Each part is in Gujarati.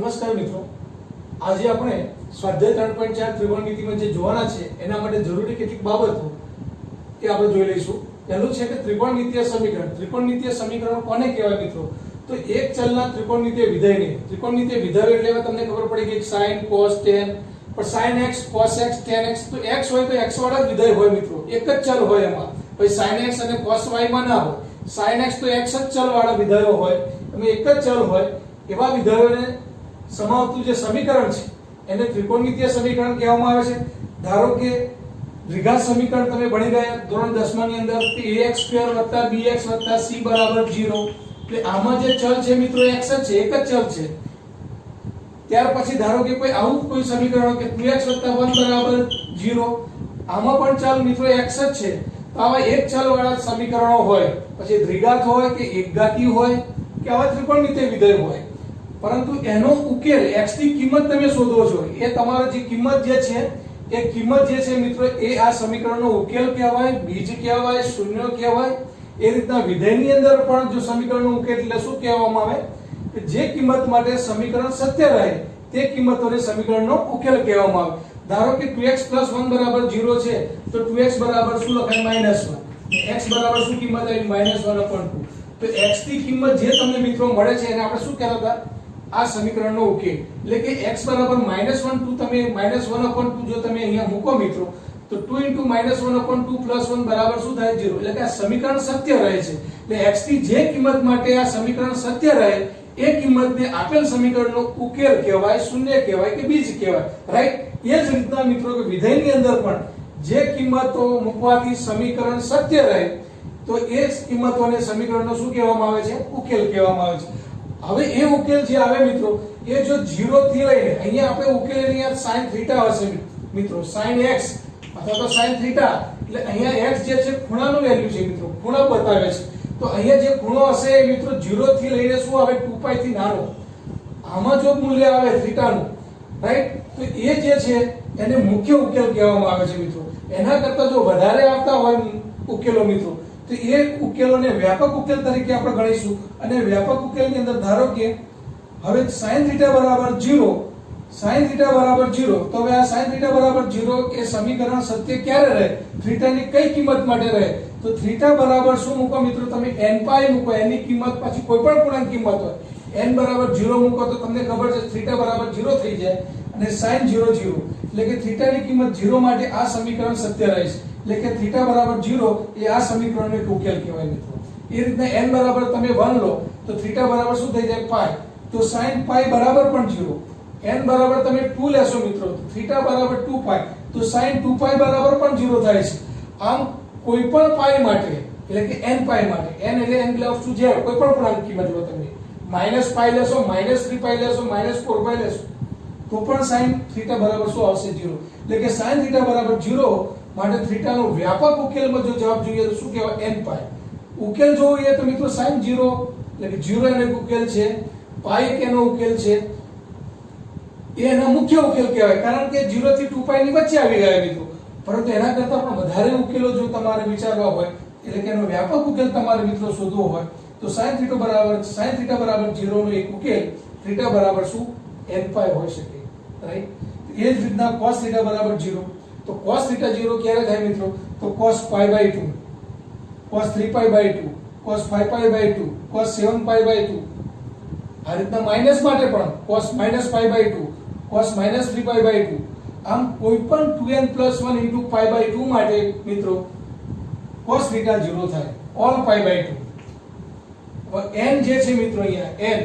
નમસ્કાર મિત્રો, આજે આપણે સ્વાધ્યાય 3.4 ત્રિકોણમિતિમાં જે જોવાના છે એના માટે જરૂરી કેટલીક બાબતો એ આપણે જોઈ લઈશું। પહેલું છે કે ત્રિકોણમિતિય સમીકરણ। ત્રિકોણમિતિય સમીકરણ કોને કહેવાય મિત્રો? તો એક ચલના ત્રિકોણમિતિય વિધેયને, ત્રિકોણમિતિય વિધેય એટલે તમને ખબર પડી ગઈ sin cos tan, પણ sin x cos x tan x, તો x હોય તો x વાળા જ વિધેય હોય મિત્રો, એક જ ચલ હોય એમાં, પછી sin x અને cos y માં ના હોય। sin x તો x જ ચલ વાળા વિધેયો હોય, એમાં એક જ ચલ હોય, એવા વિધેયોને સમાવતું જે સમીકરણ છે એને ત્રિકોણમિતિય સમીકરણ કહેવામાં આવે છે। ધારો કે દ્વિઘાત સમીકરણ તમે ભણી ગયા ધોરણ 10 ની અંદર કે ax² + bx + c = 0, એટલે આમાં જે ચલ છે મિત્રો x જ છે, એક જ ચલ છે। ત્યાર પછી ધારો કે કોઈ આવું કોઈ સમીકરણ કે 2x + 1 = 0, આમાં પણ ચલ મિત્રો x જ છે। તો આવા એક ચલ વાળા સમીકરણો હોય, પછી દ્વિઘાત હોય કે એકઘાતી હોય કે આવા ત્રિકોણમિતિય વિધેય હોય, પરંતુ એનો ઉકેલ x ની કિંમત તમે શોધો છો, એ તમારો જે કિંમત જે છે એ કિંમત જે છે મિત્રો એ આ સમીકરણનો ઉકેલ કહેવાય, બીજ કહેવાય, શૂન્ય કહેવાય। એ રીતના વિધેયની અંદર પણ જો સમીકરણનો ઉકેલ એટલે શું કહેવામાં આવે કે જે કિંમત માટે સમીકરણ સત્ય રહે તે કિંમતોને સમીકરણનો ઉકેલ કહેવામાં આવે। ધારો કે 2x + 1 = 0 છે, તો 2x બરાબર શું લખાય? -1। x બરાબર શું કિંમત આવી? -1/2। તો x ની કિંમત જે તમને મિત્રો મળે છે એને આપણે શું કહેતા હતા? આ સમીકરણનો ઉકેલ। એટલે કે x બરાબર -1/2, તમે -1/2 જો તમે અહીંયા મૂકો મિત્રો, તો 2 * -1/2 + 1 બરાબર શું થાય? 0। એટલે કે આ સમીકરણ સત્ય રહે છે। એટલે x ની જે કિંમત માટે આ સમીકરણ સત્ય રહે એ કિંમતને આપેલ સમીકરણનો ઉકેલ કહેવાય, શૂન્ય કહેવાય કે બીજ કહેવાય, રાઈટ? એ જ રીતના મિત્રો કે વિધેયની અંદર પણ જે કિંમતો મૂકવાથી સમીકરણ સત્ય રહે તો એ કિંમતોને સમીકરણનો શું કહેવામાં આવે છે? ઉકેલ કહેવામાં આવે છે। હવે એ ઉકેલ જે આવે મિત્રો એ જો 0 થી લઈને અહીંયા આપણે ઉકેલની આ sin θ હશે મિત્રો, sin x અથવા તો sin θ, એટલે અહીંયા x જે છે ખૂણાનું વેલ્યુ છે મિત્રો, ખૂણો બતાવે છે। તો અહીંયા જે ખૂણો હશે એ મિત્રો 0 થી લઈને શું આવે? 2π થી નાનો। આમાં જો મૂલ્ય આવે θ નું, રાઈટ, તો એ જે છે એને મુખ્ય ઉકેલ કહેવામાં આવે છે મિત્રો। એના કરતા જો વધારે આવતા હોય ઉકેલો મિત્રો તો એ ઉકેલોને વ્યાપક ઉકેલ તરીકે આપણે ગણીશું। અને વ્યાપક ઉકેલની અંદર ધારો કે હવે sin θ = 0, sin θ = 0, તો હવે આ sin θ = 0 એ સમીકરણ સત્ય ક્યારે રહે? θ ની કઈ કિંમત માટે રહે? તો θ બરાબર શું મૂકો મિત્રો? તમે nπ મૂકો, n ની કિંમત પછી કોઈ પણ પૂર્ણાંક કિંમત હોય, n = 0 મૂકો તો તમને ખબર છે θ = 0 થઈ જાય, અને sin 0 0, એટલે કે θ ની કિંમત 0 માટે આ સમીકરણ સત્ય રહે છે। એટલે કે θ = 0 એ આ સમીકરણનો એક ઉકેલ કહેવાય મિત્રો। એ રીતના n બરાબર તમે 1 લો તો θ બરાબર શું થઈ જાય? π, તો sin π બરાબર પણ 0। n બરાબર તમે 2 લેશો મિત્રો, θ બરાબર 2π, તો sin 2π બરાબર પણ 0 થાય છે। આમ કોઈ પણ π માટે, એટલે કે n π માટે, n એટલે n = 0, કોઈ પણ પૂર્ણાંક કિંમત લો તમે, -π લેશો, -3π લેશો, -4π લેશો, તો પણ sin θ બરાબર શું આવશે? 0। એટલે કે sin θ બરાબર 0 માટે θ નો વ્યાપક ઉકેલમાં જો જવાબ જોઈએ તો શું કહેવાય? nπ। ઉકેલ જો જોઈએ તો મિત્રો sin 0 એટલે કે 0 એનો ઉકેલ છે, π એક એનો ઉકેલ છે, એ એનો મુખ્ય ઉકેલ કહેવાય, કારણ કે 0 થી 2π ની વચ્ચે આવી ગયા મિત્રો। પરંતુ એના કરતા પણ વધારે ઉકેલો જો તમારે વિચારવા હોય, એટલે કે એનો વ્યાપક ઉકેલ તમારે મિત્રો શોધવો હોય તો sin θ બરાબર 0 નો એક ઉકેલ θ બરાબર શું? nπ હોઈ શકે, રાઈટ? એ જ રીતના cos θ બરાબર 0, તો cos θ 0 ક્યારે થાય મિત્રો? તો cos π/2, cos 3π/2, cos 5π/2, cos 7π/2, આ રીતના માઈનસ માટે પણ cos -π/2, cos -3π/2, આમ કોઈ પણ 2n + 1 * π/2 માટે મિત્રો cos θ 0 થાય, all π/2। હવે n જે છે મિત્રો અહીંયા n,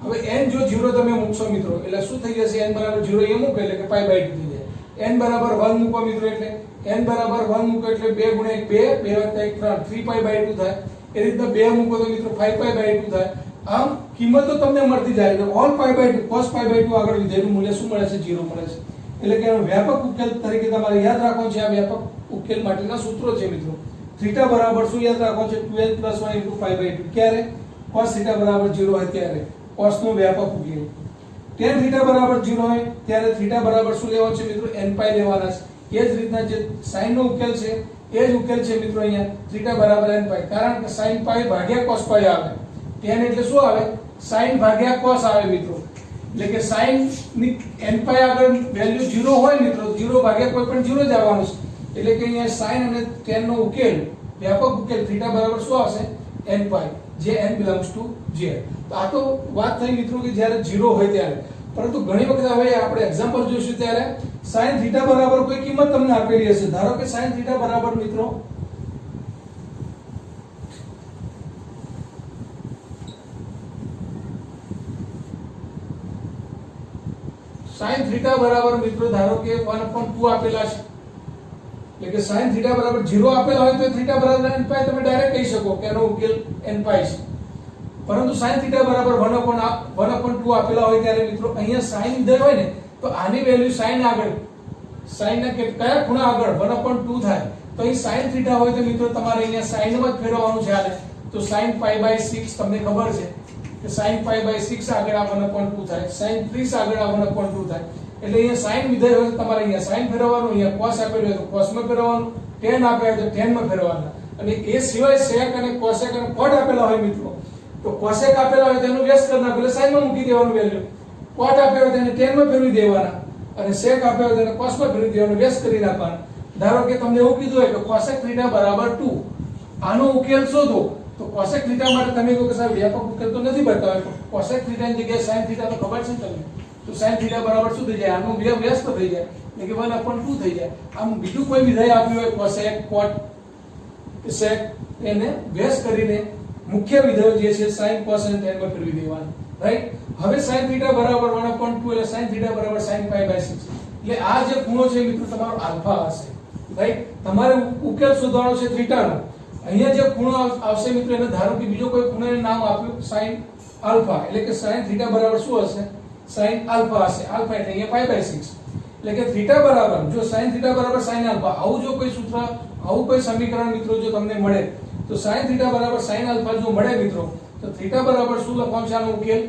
હવે n જો 0 તમે મૂકશો મિત્રો એટલે શું થઈ જશે? n = 0 એ મૂકો એટલે કે π/2 થઈ જાય। n = 1 મૂકો મિત્રો એટલે n = 1 મૂકો એટલે 2 × 1 2, 2 + 1 3, 3π/2 થાય। એ રીતના 2 મૂકો તો મિત્રો 5π/2 થાય। આમ કિંમતો તમને મળતી જાય એટલે all π/2, cos π/2 આગળ વિધેયનું મૂલ્ય શું મળે છે? 0 મળે છે। એટલે કે એનો વ્યાપક ઉકેલ તરીકે તમારે યાદ રાખવો છે, આ વ્યાપક ઉકેલ માટેના સૂત્રો છે મિત્રો। θ બરાબર શું યાદ રાખવો છે? 2n + 1 * π/2, ક્યારે? cos θ બરાબર 0 હોય ત્યારે cos નો વ્યાપક ઉકેલ। tan θ બરાબર 0 હોય ત્યારે θ બરાબર શું લેવાનું છે મિત્રો? nπ લેવાના છે। એ જ રીતના જે sin નો ઉકેલ છે એ જ ઉકેલ છે મિત્રો અહીંયા, θ બરાબર nπ, કારણ કે sin π ભાગ્યા cos π આવે, tan એટલે શું આવે? sin ભાગ્યા cos આવે મિત્રો। એટલે કે sin ની n પાઈ આગળ વેલ્યુ 0 હોય મિત્રો, 0 ભાગ્યા કોઈ પણ 0 જ આવવાનું છે, એટલે કે અહીંયા sin અને tan નો ઉકેલ, વ્યાપક ઉકેલ θ બરાબર શું આવશે? n પાઈ, જે n belongs to z. તો આ તો વાત થઈ મિત્રો કે જ્યારે 0 હોય ત્યારે, પરંતુ ઘણી વખત હવે આપણે એક્ઝામ્પલ જોઈશું ત્યારે sin θ બરાબર કોઈ કિંમત તમને આપેલી હશે. ધારો કે sin θ બરાબર મિત્રો sin θ બરાબર મિત્રો ધારો કે 1/2 આપેલા છે, એટલે કે sin θ બરાબર 0 આપેલા હોય તો θ બરાબર n પાઈ તમે ડાયરેક્ટ કહી શકો કે એનો ઉકેલ n પાઈ છે. પરંતુ sin θ બરાબર 1/2 આપેલા હોય ત્યારે મિત્રો અહીંયા sin વિધેય હોય ને તો આની વેલ્યુ sin આગળ, sin ના કયા ખૂણા આગળ 1/2 થાય, તો અહીં sin θ હોય તો મિત્રો તમારે અહીંયા sin માં જ ફેરવવાનું છે આને, તો sin π/6 તમને ખબર છે કે sin π/6 આગળ આ 1/2 થાય, sin 30 આગળ આ 1/2 થાય, એટલે અહીંયા sin વિધેય હોય તો તમારે અહીંયા sin ફેરવવાનું, અહીંયા cos આપેલું હોય તો cos માં ફેરવવાનું, tan આપેલું હોય તો tan માં ફેરવવાનું, અને એ સિવાય sec અને cosec અને cot આપેલા હોય મિત્રો તો cosec આપેલા હોય તો એનું વ્યસ્ત કરી નાખો એટલે sin માં મૂકી દેવાનું વેલ્યુ, cot આપ્યો હોય તો એને tan માં ફેરવી દેવાના, અને sec આપ્યો હોય તો એને cos માં ફેરવી દેવાનું, વ્યસ્ત કરી નાખવાનું. ધારો કે તમને એવું કીધું હોય કે cosec θ બરાબર 2, આનો ઉકેલ શોધો, તો cosec θ માટે તમે કહો કે સાહેબ વ્યાપક ઉકેલ તો નથી બતાવ્યો, તો cosec θ ની જગ્યાએ sin θ તો ખબર છે તમને, તો sin θ બરાબર શું થઈ જાય? આનું વ્યસ્ત થઈ જાય, એટલે કે 1/2 થઈ જાય. આમ બીજું કોઈ વિધેય આપ્યું હોય cosec, cot, sec, એને વ્યસ્ત કરીને મુખ્ય વિધેય જે છે sin, cos અને tan માં ફેરવી દેવાનું, રાઈટ. હવે sin θ બરાબર 1/2 એટલે sin θ બરાબર sin π/6, એટલે આ જે ખૂણો છે મિત્રો તમારો આલ્ફા હશે, રાઈટ. તમારે ઉકેલ શોધવાનો છે થીટા નો. અહીંયા જે ખૂણો આવશે મિત્રો એને ધારો કે બીજો કોઈ ખૂણાને નામ આપ્યું sin આલ્ફા, એટલે કે sin θ બરાબર શું હશે? sin આલ્ફા હશે. આલ્ફા એટલે અહીંયા π/6, એટલે કે θ બરાબર જો sin θ બરાબર sin આલ્ફા, આવું જો કોઈ સૂત્ર, આવું કોઈ સમીકરણ મિત્રો જો તમને મળે તો sin θ બરાબર sin આલ્ફા જો મળે મિત્રો તો θ બરાબર શું લખવાનું છે આનો ઉકેલ?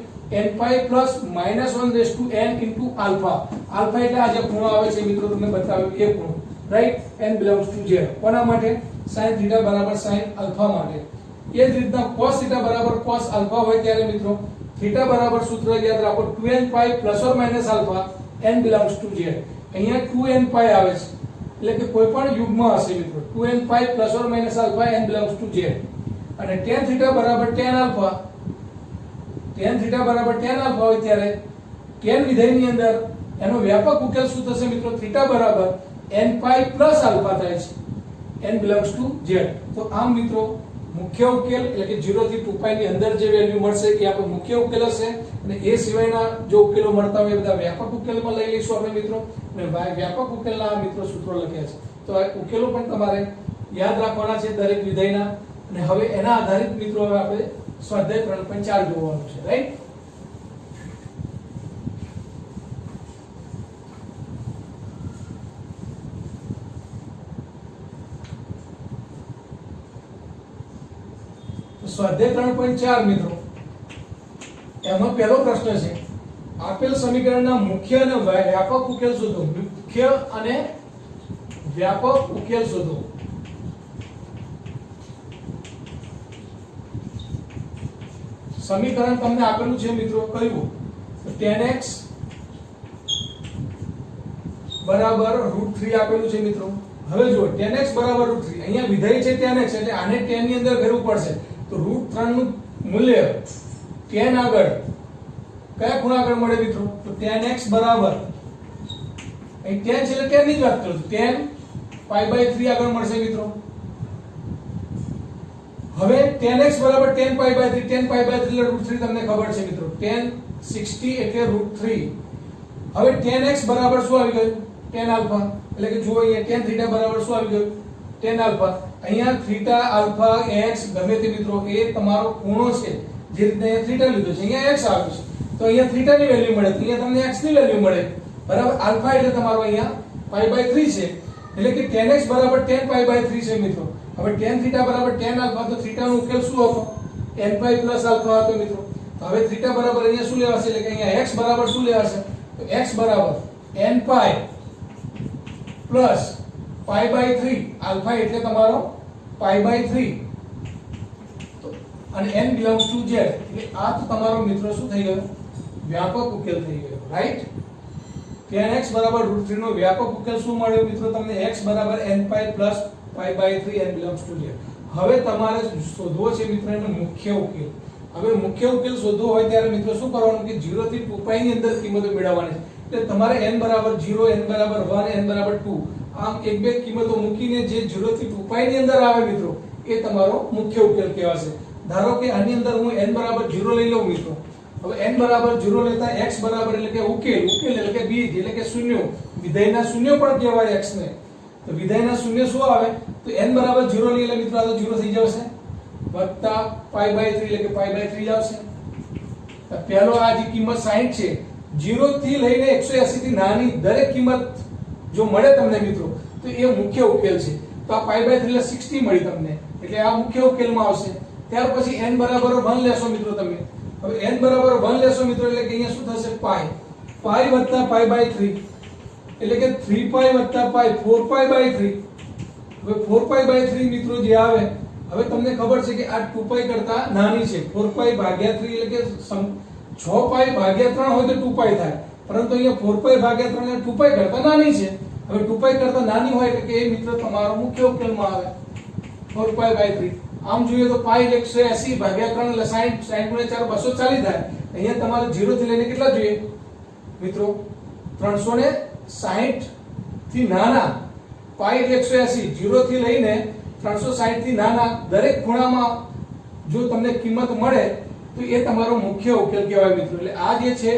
n pi plus -1/n into alpha. Alpha એટલે આ જે ખૂણો આવે છે મિત્રો તમને બતાવ્યો એ ખૂણો, right. n belongs to z. કોના માટે? sin θ બરાબર sin આલ્ફા માટે. એ જ રીતના cos θ બરાબર cos આલ્ફા હોય ત્યારે મિત્રો θ બરાબર સૂત્ર યાદ રાખો 2n pi ± alpha, n belongs to z. અહીંયા 2n પાઈ આવે છે એટલે કે કોઈ પણ યુગ્મ હશે મિત્રો, 2n pi ± alpha, n belongs to z. અને tan θ બરાબર tan આલ્ફા, tan θ બરાબર tan આલ્ફા હોય ત્યારે tan વિધેયની અંદર એનો વ્યાપક ઉકેલ શું થશે મિત્રો? θ બરાબર n પાઈ પ્લસ આલ્ફા થાય છે, n belongs to z. તો આમ મિત્રો મુખ્ય ઉકેલ એટલે કે 0 થી 2 પાઈ ની અંદર જે વેલ્યુ મળશે એ આપણો મુખ્ય ઉકેલ હશે, અને એ સિવાયના જો ઉકેલો મળતા હોય એ બધા વ્યાપક ઉકેલમાં લઈ લઈશું આપણે મિત્રો, અને વ્યાપક ઉકેલના મિત્રો સૂત્રો લખ્યા છે. તો આ ઉકેલો પણ તમારે યાદ રાખવાના છે દરેક વિધેયના, અને હવે એના આધારિત મિત્રો હવે આપણે સ્વાધ્યાય 3.4 જોવાનું છે, રાઈટ. સ્વાધ્યાય 3.4 મિત્રો, એમાં પહેલો પ્રશ્ન છે આપેલ સમીકરણના મુખ્ય અને વ્યાપક ઉકેલ શોધો. મુખ્ય અને વ્યાપક ઉકેલ શોધો. સમીકરણ તમને આપેલું છે મિત્રો કયું? tan x બરાબર √3 આપેલું છે મિત્રો. હવે જો tan x બરાબર √3, અહીંયા વિધેય છે tan x એટલે આને tan ની અંદર ફેરવવું પડશે, તો √3 નું મૂલ્ય tan આગળ કયા ખૂણા આગળ મળે મિત્રો? તો tan x બરાબર અહીં tan છે એટલે tan ની જ વાત કરું છું, tan π/3 આગળ મળશે મિત્રો. હવે tan x બરાબર tan π/3, tan π/3 એટલે √3 તમને ખબર છે મિત્રો, tan 60 એટલે √3. હવે tan x બરાબર શું આવી ગયું? tan આલ્ફા, એટલે કે જો અહીંયા tan θ બરાબર શું આવી ગયું? tan alpha. અહીંયા θ આલ્ફા x ગમે તે મિત્રો એ તમારો ખૂણો છે, જે રીતે અહીંયા θ લીધો છે અહીંયા x આવ્યું છે, તો અહીંયા θ ની વેલ્યુ મળે, તો અહીંયા તમને x ની વેલ્યુ મળે, બરાબર. આલ્ફા એટલે તમારો અહીંયા π/3 છે, એટલે કે tan x બરાબર tan π/3 છે મિત્રો. હવે tan θ બરાબર tan આલ્ફા, તો θ નો ઉકેલ શું હતો? n પાઈ પ્લસ આલ્ફા હતો મિત્રો. તો હવે θ બરાબર અહીંયા શું લેવાશે? એટલે કે અહીંયા x બરાબર શું લેવાશે? તો x બરાબર n પાઈ પ્લસ π/3, આલ્ફા એટલે તમારો π/3, અને n belongs to z, એટલે આ તો તમારો મિત્રો શું થઈ ગયો? વ્યાપક ઉકેલ થઈ ગયો, રાઈટ? tan x બરાબર √3 નો વ્યાપક ઉકેલ શું મળ્યો મિત્રો તમને? x બરાબર n pi plus pi by 3 n belongs to 0. હવે તમારે શોધવો છે મિત્રો એનો મુખ્ય ઉકેલ. હવે મુખ્ય ઉકેલ શોધવો હોય ત્યારે મિત્રો શું કરવાનું કે 0 થી 2π ની અંદર કિંમતો મેળવવાની છે. એટલે તમારે n બરાબર 0, n બરાબર 1, n બરાબર 2 આમ એક બે કિંમતો મૂકીને જે 0 થી 2π ની અંદર આવે મિત્રો એ તમારો મુખ્ય ઉકેલ કહેવાશે. ધારો કે આની અંદર હું n બરાબર 0 લઈ લઉં મિત્રો. હવે n બરાબર 0 લેતા x બરાબર એટલે કે ઉકેલ એટલે કે બીજ એટલે કે શૂન્ય, વિધેયના શૂન્ય પણ કહેવાય x ને. તો વિધેયના શૂન્ય શું આવે? તો n બરાબર 0 લઈએ એટલે મિત્રો આ તો 0 થઈ જશે વત્તા pi by 3 એટલે કે pi by 3 આવશે. તો પહેલો આ જે કિંમત 60 છે 0 થી લઈને 180 થી નાની દરેક કિંમત જો મળે તમને મિત્રો તો એ મુખ્ય ઉકેલ છે. તો આ pi by 3 એટલે 60 મળી તમને એટલે આ મુખ્ય ઉકેલમાં આવશે. ત્યાર પછી n બરાબર 1 લેશો મિત્રો તમે. હવે n બરાબર 1 લેશો મિત્રો એટલે કે અહીંયા શું થશે? pi વત્તા pi by 3 એટલે કે 3π વત્તા pi 4π by 3. હવે 4π by 3 મિત્રો જે આવે હવે તમને ખબર છે કે આ 2π કરતા નાની છે. 4π ભાગ્યા 3 એટલે કે 6π ભાગ્યા 3 હોય તો 2π થાય, પરંતુ અહીંયા 4π ભાગ્યા 3 એટલે 2π કરતા નાની છે. હવે 2π કરતા નાની હોય એટલે કે એ મિત્રો તમારો મુખ્ય ઉકેલમાં આવે 4π by 3. આમ જોઈએ તો પાઈ 180 ભાગ્યા 3 એટલે 60, 60 ગુણ્યા 4 240 થાય. અહીંયા તમારે 0 થી લઈને કેટલા જોઈએ મિત્રો? 360 થી નાના પાઈ એટલે 180, 0 થી લઈને 360 થી નાના દરેક ખૂણામાં જો તમને કિંમત મળે તો એ તમારો મુખ્ય ઉકેલ કહેવાય મિત્રો. એટલે આ જે છે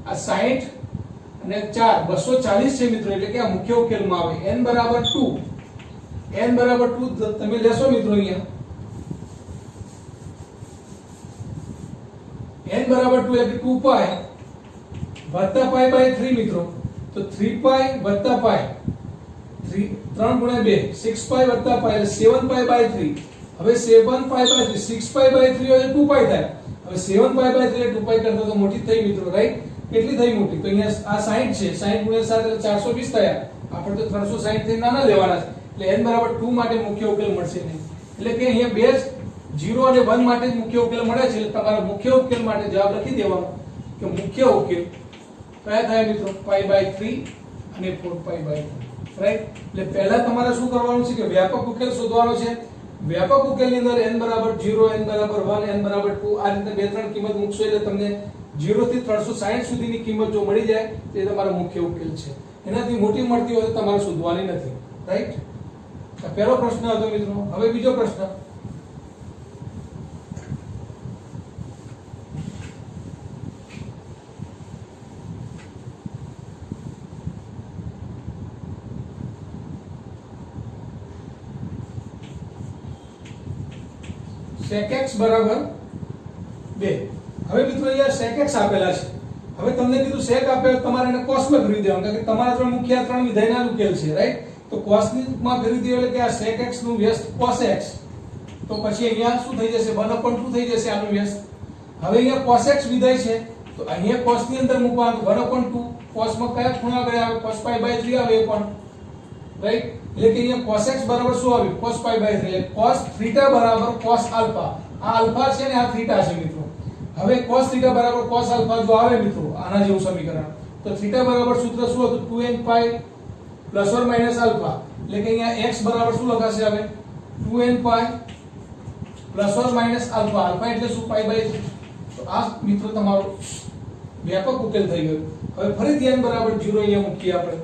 આ 60 અને 4 240 છે મિત્રો એટલે કે આ મુખ્ય ઉકેલમાં આવે. n બરાબર 2, n બરાબર 2 તમે લેશો મિત્રો અહીંયા n બરાબર 2 એટલે 2π વત્તા pi by 3 મિત્રો. તો 3π વત્તા pi 3 ગુણ્યા 2 6π વત્તા pi એટલે 7π by 3. હવે 7π by 3 6π by 3 એટલે 2π થાય. હવે 7π by 3 એટલે 2π કરતા તો મોટી થઈ મિત્રો, રાઈટ? કેટલી થઈ મોટી? તો અહીંયા આ 60 છે, 60 ગુણ્યા 7 એટલે 420 થયા. આપણે તો 360 થી નાના લેવાના છે એટલે n બરાબર 2 માટે મુખ્ય ઉકેલ મળશે નહીં. એટલે કે અહીંયા બે 0 અને 1 માટે જ મુખ્ય ઉકેલ મળે છે. એટલે તમારા મુખ્ય ઉકેલ માટે જવાબ લખી દેવાનો કે મુખ્ય ઉકેલ કયા થાય મિત્રો? pi by 3 અને 4π by 3, રાઈટ? એટલે પહેલા તમારે શું કરવાનું છે કે વ્યાપક ઉકેલ શોધવાનો છે. વ્યાપક ઉકેલની અંદર n બરાબર 0, n બરાબર 1, n બરાબર 2 આ રીતે બે ત્રણ કિંમત મૂકશો એટલે તમને 0 થી 360 સુધીની કિંમત જો મળી જાય તે તમારો મુખ્ય ઉકેલ છે. એનાથી મોટી મળતી હોય તો તમારે શોધવાની નથી, રાઈટ? આ પહેલો પ્રશ્ન હતો મિત્રો. હવે બીજો પ્રશ્ન. sec x બરાબર 2. હવે મિત્રો અહીંયા sec x આપેલા છે. હવે તમને કીધું sec આપે તમારે એને cos માં ફેરવી દેવાનું કારણ કે તમારા ત્રણ મુખ્ય ત્રણ વિધેયના ઉકેલ છે, રાઈટ? તો cos માં ફેરવી દેવું એટલે કે આ sec x નું વ્યસ્ત cos x. તો પછી અહીંયા શું થઈ જશે? 1/2 થઈ જશે આનું વ્યસ્ત. હવે અહીંયા cos x વિધેય છે તો અહીંયા cos ની અંદર મૂકવાનું 1/2. cos માં કયા ખૂણા આગળ આવે? cos pi by 3 આવે એ પણ, રાઈટ? એટલે કે અહીંયા cos x બરાબર શું આવ્યું? cos pi by 3 એટલે cos θ બરાબર cos આલ્ફા. આ આલ્ફા છે ને આ θ છે મિત્રો. હવે cos θ બરાબર cos આલ્ફા જો આવે મિત્રો આના જેવું સમીકરણ તો θ બરાબર સૂત્ર શું હતું? 2n pi plus or minus alpha. એટલે કે અહીંયા x બરાબર શું લખાશે? હવે 2n pi plus or minus alpha. Alpha એટલે શું? pi by 3. તો આ મિત્રો તમારો વ્યાપક ઉકેલ થઈ ગયો. હવે ફરીથી n બરાબર 0 અહીંયા મૂકીએ આપણે.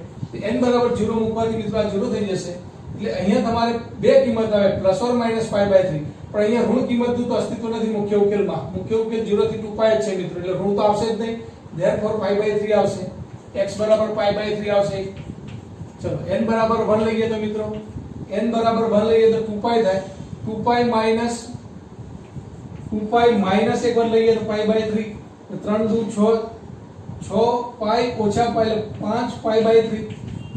n બરાબર 0 મૂકવાથી મિત્રો આ 0 થઈ જશે. એટલે અહીંયા તમારે બે કિંમત આવે plus or minus pi by 3. પણ અહીંયા ઋણ કિંમતનું તો અસ્તિત્વ નથી મુખ્ય ઉકેલમાં. મુખ્ય ઉકેલ 0 થી 2π જ છે મિત્રો. એટલે ઋણ તો આવશે જ નહીં. ધેરફોર pi by 3 આવશે. x બરાબર pi by 3 આવશે. ચલો n બરાબર 1 લઈએ તો મિત્રો n બરાબર 1 લઈએ તો 2π થાય. 2π માઈનસ એક વાર લઈએ તો pi by 3. 3 દુ 6 6π ઓછા pi એટલે 5π by 3.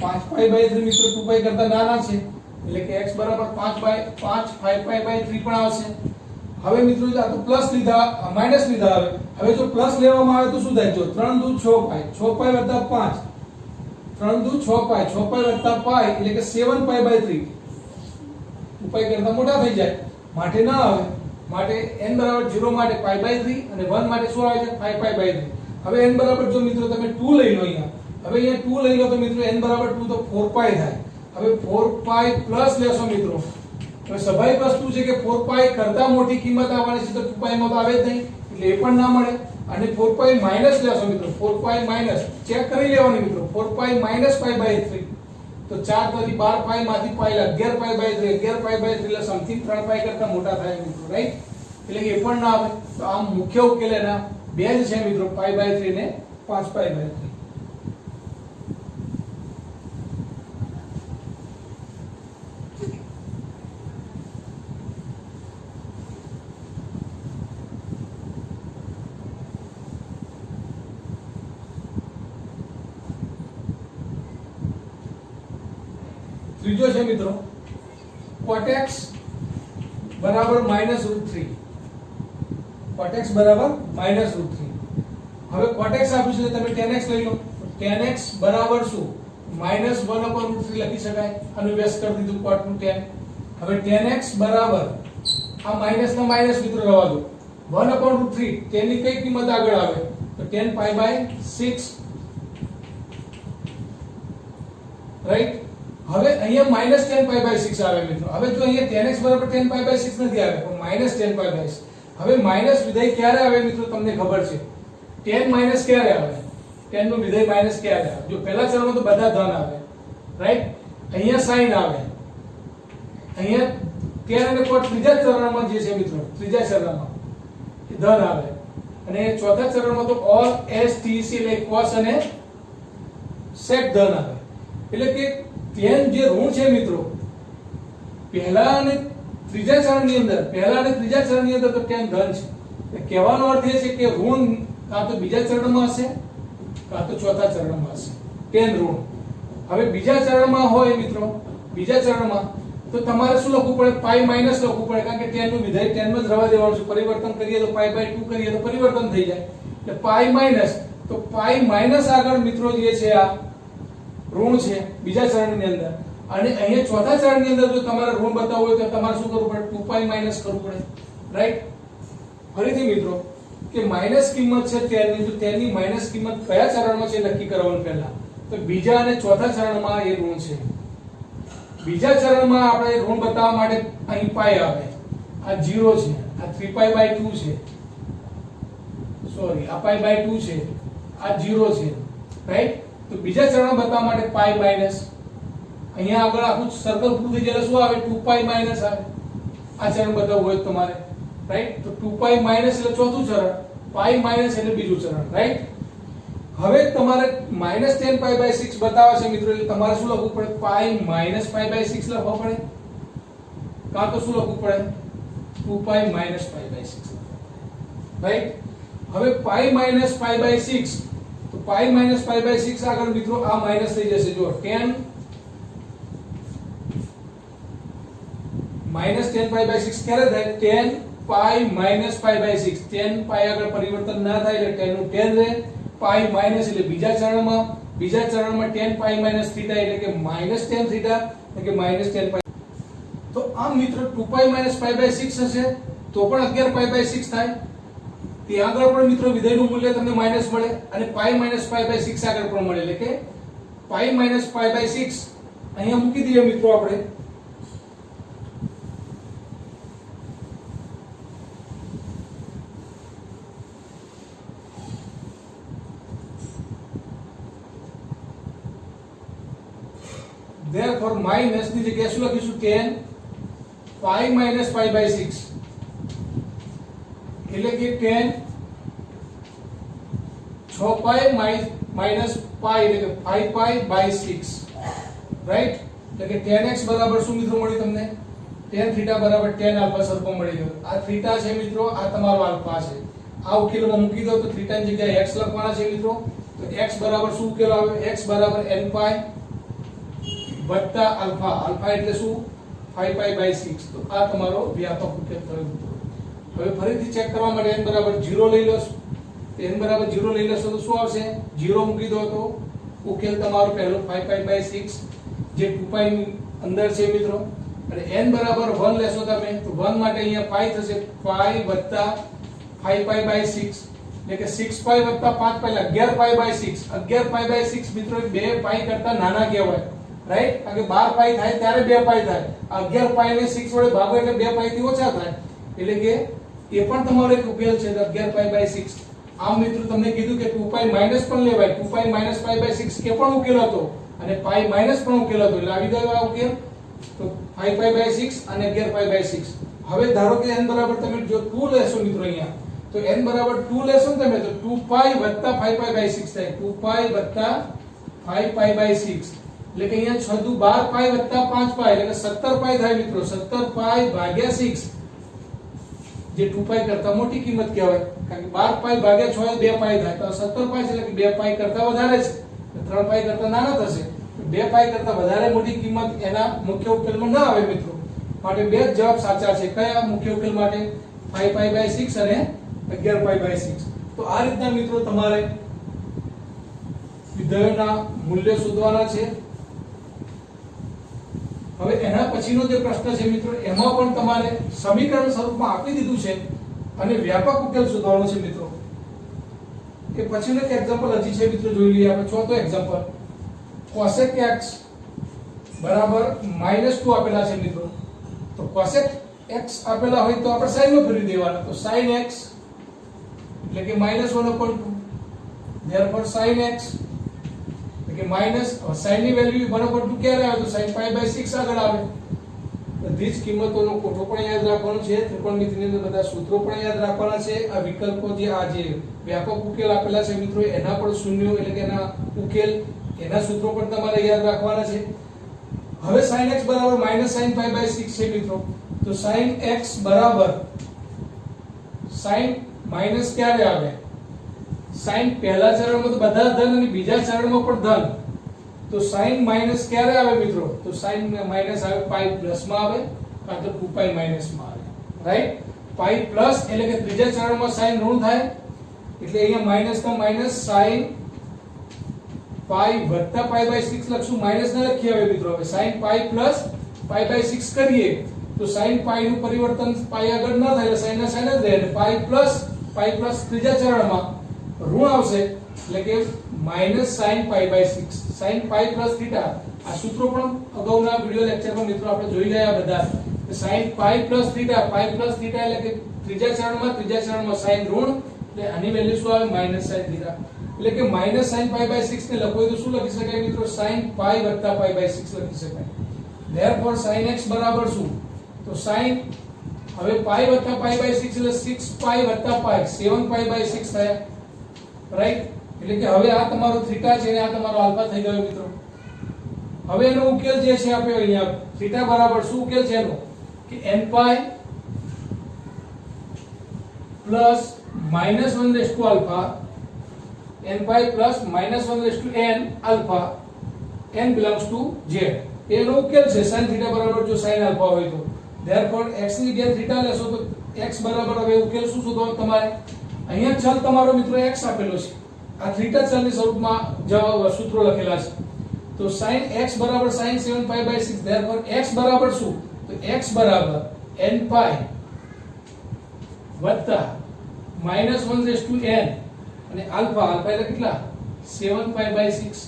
5π by 3 મિત્રો 2π કરતા નાના છે એટલે કે x બરાબર 5π by 3 પણ આવશે. હવે મિત્રો આ તો પ્લસ લીધા માઈનસ લીધા. હવે જો પ્લસ લેવામાં આવે તો શું થાય? જો 3 દુ 6π 6π વત્તા 5 3 દુ 6π 6π વત્તા π એટલે કે 7π by 3. 2π કરતા મોટા થઈ જાય માટે ના આવે. માટે n બરાબર 0 માટે pi by 3 અને 1 માટે શું આવે છે? 5π by 3. હવે n બરાબર જો મિત્રો તમે 2 લઈ લો અહીંયા, હવે અહીંયા 2 લઈ લો તો મિત્રો n બરાબર 2 તો 4 પાઈ થાય. હવે 4 પાઈ પ્લસ લેશો મિત્રો, તો સ્વાભાવિક વસ્તુ છે કે 4 પાઈ કરતા મોટી કિંમત આવવાની છે, તો 2 પાઈ માં તો આવે જ નહીં, એટલે એ પણ ના મળે. અને 4 પાઈ માઈનસ લેશો મિત્રો, 4 પાઈ માઈનસ ચેક કરી લેવાનું મિત્રો, 4 પાઈ માઈનસ પાઈ બાય 3, તો 4 તો 12 પાઈ માંથી પાઈ 11 પાઈ બાય 3, 11 પાઈ બાય 3 એટલે સમથિંગ 3 પાઈ કરતા મોટા થાય મિત્રો, રાઈટ? એટલે કે એ પણ ના આવે. તો આ મુખ્ય ઉકેલ એના બે જ છે મિત્રો, પાઈ બાય 3 ને 5 પાઈ બાય 3. ત્રીજો છે મિત્રો cot x બરાબર -√3, cot x બરાબર -√3. હવે cot x આપ્યું છે, તમે tan x લઈ લો, tan x બરાબર શું? -1/√3 લખી શકાય, આનું વ્યસ્ત કરી દીધું cot નું tan. હવે tan x બરાબર આ માઈનસ ના માઈનસ મિત્રો રહેવા દો, 1/√3 tan ની કઈ કિંમત આગળ આવે તો tan પાઈ બાય 6, રાઈટ? હવે અહીંયા -tan પાઈ બાય 6 આવે મિત્રો. હવે જો અહીંયા tan x બરાબર tan પાઈ બાય 6 નથી આવે, પણ -tan પાઈ બાય 6. હવે માઈનસ વિધેય ક્યારે આવે મિત્રો તમને ખબર છે? tan માઈનસ ક્યારે આવે? tan નું વિધેય માઈનસ ક્યારે આવે? જો પહેલા ચરણમાં તો બધા ધન આવે, રાઈટ? અહીંયા sin આવે, અહીંયા tan અને cot ત્રીજા ચરણમાં જે છે મિત્રો, ત્રીજા ચરણમાં એ ધન આવે, અને ચોથા ચરણમાં તો all s t c એટલે cos અને sec ધન આવે. એટલે કે tan જે ઋણ છે મિત્રો, પહેલા અને ત્રીજા ચરણની અંદર, પહેલા અને ત્રીજા ચરણની અંદર તો tan ધન છે. એટલે કહેવાનો અર્થ એ છે કે ઋણ કાં તો બીજા ચરણમાં હશે કાં તો ચોથા ચરણમાં હશે, tan ઋણ. હવે બીજા ચરણમાં હોય મિત્રો, બીજા ચરણમાં તો તમારે શું લખવું પડે? પાઈ માઈનસ લખવું પડે, કારણ કે tan નું વિધેય tan માં જ રહેવા દેવાનું છે. પરિવર્તન કરીએ તો પાઈ બાય 2 કરીએ તો પરિવર્તન થઈ જાય, એટલે પાઈ માઈનસ. તો પાઈ માઈનસ આગળ મિત્રો જે છે આ ઋણ છે બીજા ચરણની અંદર, અને અહીંયા ચોથા ચરણની અંદર જો તમારે ઋણ બતાવવું હોય તો તમારે શું કરવું પડે? 2 પાઈ માઈનસ કરવું પડે, રાઈટ? ફરીથી મિત્રો કે માઈનસ કિંમત છે tan ની, તો tan ની માઈનસ કિંમત કયા ચરણમાં છે નક્કી કરવાનું પહેલા, તો બીજા અને ચોથા ચરણમાં એ ઋણ છે. બીજા ચરણમાં આપણે ઋણ બતાવવા માટે અહીં પાઈ આવે, આ 0 છે, આ 3 પાઈ બાય 2 છે, સોરી આ પાઈ બાય 2 છે, આ 0 છે, રાઈટ? તો બીજા ચરણ બતાવવા માટે પાઈ માઈનસ, અહીંયા આગળ આખું સર્કલ પૂરું થઈ જાય શું આવે? 2 પાઈ માઈનસ આવે. આ ચરણ બતાવવું હોય તમારે, રાઈટ? તો 2 પાઈ માઈનસ એટલે ચોથું ચરણ, પાઈ માઈનસ એટલે બીજું ચરણ, રાઈટ? હવે તમારે -tan પાઈ બાય 6 બતાવવા છે મિત્રો, એટલે તમારે શું લખવું પડે? પાઈ માઈનસ પાઈ બાય 6 લખવા પડે, કાં તો શું લખવું પડે? 2 pi minus pi by 6, right? હવે પાઈ માઈનસ પાઈ બાય 6, તો પાઈ માઈનસ પાઈ બાય 6 આગળ મિત્રો આ માઈનસ થઈ જશે. જો tan -tan પાઈ બાય 6 ક્યારે થાય? tan pi minus pi by 6, tan pi આગળ પરિવર્તન ના થાય એટલે tan નું tan રહે, પાઈ માઈનસ એટલે બીજા ચરણમાં tan પાઈ માઈનસ થીટા એટલે કે -tan થીટા એટલે કે -tan પાઈ. તો આમ મિત્રો 2 પાઈ માઈનસ પાઈ બાય 6 હશે તો પણ 11 પાઈ બાય 6 થાય. ત્યાં આગળ પણ મિત્રો વિધેયનું મૂલ્ય તમને માઈનસ મળે, અને પાઈ માઈનસ પાઈ બાય 6 આગળ પણ મળે, એટલે કે પાઈ માઈનસ પાઈ બાય 6 અહીંયા મૂકી દઈએ મિત્રો આપણે. therefore માઈનસ ની જગ્યાએ શું લખીશું? tan pi minus pi by 6 એટલે કે tan 6 પાઈ માઈનસ પાઈ એટલે કે 5 પાઈ બાય 6, રાઈટ? એટલે કે tan x બરાબર શું મિત્રો મળ્યું તમને? tan થીટા બરાબર tan આલ્ફા સરખો મળી ગયો. આ થીટા છે મિત્રો, આ તમારો આલ્ફા છે. આ ઉકેલમાં મૂકી દો તો થીટા ની જગ્યાએ x લખવાના છે મિત્રો. તો x બરાબર શું ઉકેલ આવે? x બરાબર n પાઈ વત્તા આલ્ફા, આલ્ફા એટલે શું? 5 પાઈ બાય 6. તો આ તમારો વ્યાપક ઉકેલ થયો. હવે ફરીથી ચેક કરવા માટે n બરાબર 0 લઈ લો, તો n બરાબર 0 લઈ લેશો તો શું આવશે? 0 મૂકી દો તો ઉકેલ તમારો પહેલો 5 પાઈ બાય 6 જે 2 પાઈ ની અંદર છે મિત્રો. અને n બરાબર 1 લેશો તમે તો 1 માટે અહીંયા પાઈ થશે, પાઈ વત્તા 5 પાઈ બાય 6 એટલે કે 6 પાઈ વત્તા 5 પાઈ 11 પાઈ બાય 6. 11 પાઈ બાય 6 મિત્રો 2 પાઈ કરતા નાના કહેવાય, રાઈટ? કારણ કે 12 પાઈ થાય ત્યારે 2 પાઈ થાય. 11 પાઈ ને 6 વડે ભાગો એટલે 2 પાઈ થી ઓછા થાય, એટલે કે એ પણ તમારો એક ઉકેલ છે 11 પાઈ બાય 6. આમ મિત્રો તમને કીધું કે 2 પાઈ માઈનસ પણ લેવાય, 2 પાઈ માઈનસ પાઈ બાય 6 કે પણ ઉકેલ હતો અને પાઈ માઈનસ પણ ઉકેલ હતો, એટલે આવી ગયો આ ઉકેલ. તો 5 પાઈ બાય 6 અને 11 પાઈ બાય 6. હવે ધારો કે n બરાબર તમે જો 2 લેશો મિત્રો અહીંયા, તો n બરાબર 2 લેશો ને તમે તો 2 પાઈ વત્તા 5 પાઈ બાય 6 થાય. 2 પાઈ વત્તા 5 પાઈ બાય 6 એટલે કે અહીંયા 6 દુ 12 પાઈ વત્તા 5 પાઈ એટલે કે 17 પાઈ થાય મિત્રો. 17 પાઈ ભાગ્યા 6 જે 2 પાઈ કરતા મોટી કિંમત કહેવાય, કારણ કે 12 પાઈ ભાગ્યા 6 2 પાઈ થાય, તો 17 પાઈ છે એટલે કે 2 પાઈ કરતા વધારે છે, 3 પાઈ કરતા નાના થશે. 2 પાઈ કરતા વધારે મોટી કિંમત એના મુખ્ય ઉકેલમાં ના આવે મિત્રો. માટે બે જ જવાબ સાચા છે. કયા મુખ્ય ઉકેલ માટે? 5 પાઈ બાય 6 અને 11 પાઈ બાય 6. તો આ રીતના મિત્રો તમારે વિધેયોના મૂલ્ય શોધવાના છે. હવે એના પછીનો જે પ્રશ્ન છે મિત્રો, એમાં પણ તમારે સમીકરણ સ્વરૂપમાં આપી દીધું છે અને વ્યાપક ઉકેલ શોધવાનો છે મિત્રો. એ પછીનો એક એક્ઝામ્પલ હજી છે મિત્રો, જોઈ લઈએ આપણે. ચોથો એક્ઝામ્પલ, cosec x બરાબર -2 આપેલા છે મિત્રો. તો cosec x આપેલા હોય તો આપણે sin માં ફેરવી દેવાના. તો sin x એટલે કે -1/2. therefore sin x એટલે કે માઈનસ sin ની વેલ્યુ 1/2 ક્યારે આવે? તો sin પાઈ બાય 6 આગળ આવે. બધી જ કિંમતોનો કોઠો પણ યાદ રાખવાનો છે, ત્રિકોણમિતિની અંદર બધા સૂત્રો પણ યાદ રાખવાના છે. આ વિકલ્પો જે આ જે વ્યાપક ઉકેલ આપેલા છે મિત્રો, એના પણ શૂન્યો એટલે કે એના ઉકેલ, એના સૂત્રો પણ તમારે યાદ રાખવાના છે. હવે sin x બરાબર -sin પાઈ બાય 6 છે મિત્રો. તો sin x બરાબર sin માઈનસ ક્યારે આવે? sin પહેલા ચરણમાં તો બધા ધન અને બીજા ચરણમાં પણ ધન. તો sin માઈનસ ક્યારે આવે મિત્રો? તો sin માઈનસ આવે પાઈ પ્લસ માં આવે કાં તો 2 પાઈ માઈનસ માં આવે, રાઈટ? પાઈ પ્લસ એટલે કે ત્રીજા ચરણમાં sin ઋણ થાય, એટલે અહીંયા માઈનસ નો માઈનસ sin પાઈ વત્તા પાઈ બાય 6 લખશું. માઈનસ ના લખીએ હવે મિત્રો. હવે sin pi plus pi by 6 કરીએ તો sin પાઈ નું પરિવર્તન પાઈ આગળ ન થાય, sin ના sin જ રહે. અને પાઈ પ્લસ ત્રીજા ચરણમાં ઋણ આવશે એટલે કે -sin pi by 6 sin pi plus theta. આ સૂત્રો પણ અગાઉના વિડિયો લેક્ચરમાં મિત્રો આપણે જોઈ ગયા બધા. sin પાઈ પ્લસ થીટા, પાઈ પ્લસ થીટા એટલે કે ત્રીજા ચરણમાં sin ઋણ, એટલે આની વેલ્યુ શું આવે? -sin theta. એટલે કે -sin પાઈ બાય 6 ને લખો તો શું લખી શકાય મિત્રો? sin પાઈ વત્તા પાઈ બાય 6 લખી શકાય. therefore sin x બરાબર શું? તો sin હવે પાઈ વત્તા પાઈ બાય 6 એટલે 6 પાઈ વત્તા પાઈ 7 પાઈ બાય 6 થાય, રાઈટ? એટલે કે હવે આ તમારો થીટા છે અને આ તમારો આલ્ફા થઈ ગયો મિત્રો. હવે એનો ઉકેલ જે છે આપણે અહીંયા થીટા બરાબર શું ઉકેલ છે એનો? કે n pi plus -1 alpha, n pi plus -1 n alpha, n belongs to z. એનો ઉકેલ છે sin થીટા બરાબર જો sin આલ્ફા હોય તો. therefore x ની જગ્યાએ થીટા લેશો તો x બરાબર હવે ઉકેલ શું શોધવાનો તમારે? અહીંયા ચલ તમારો મિત્રો x આપેલો છે, આ થીટા ચલની સ્વરૂપમાં જવાબ સૂત્રો લખેલા છે. તો sin x બરાબર sin 7 pi by 6. therefore x બરાબર શું? તો x બરાબર n પાઈ વત્તા -1 n અને આલ્ફા એટલે કેટલા? 7 પાઈ બાય 6,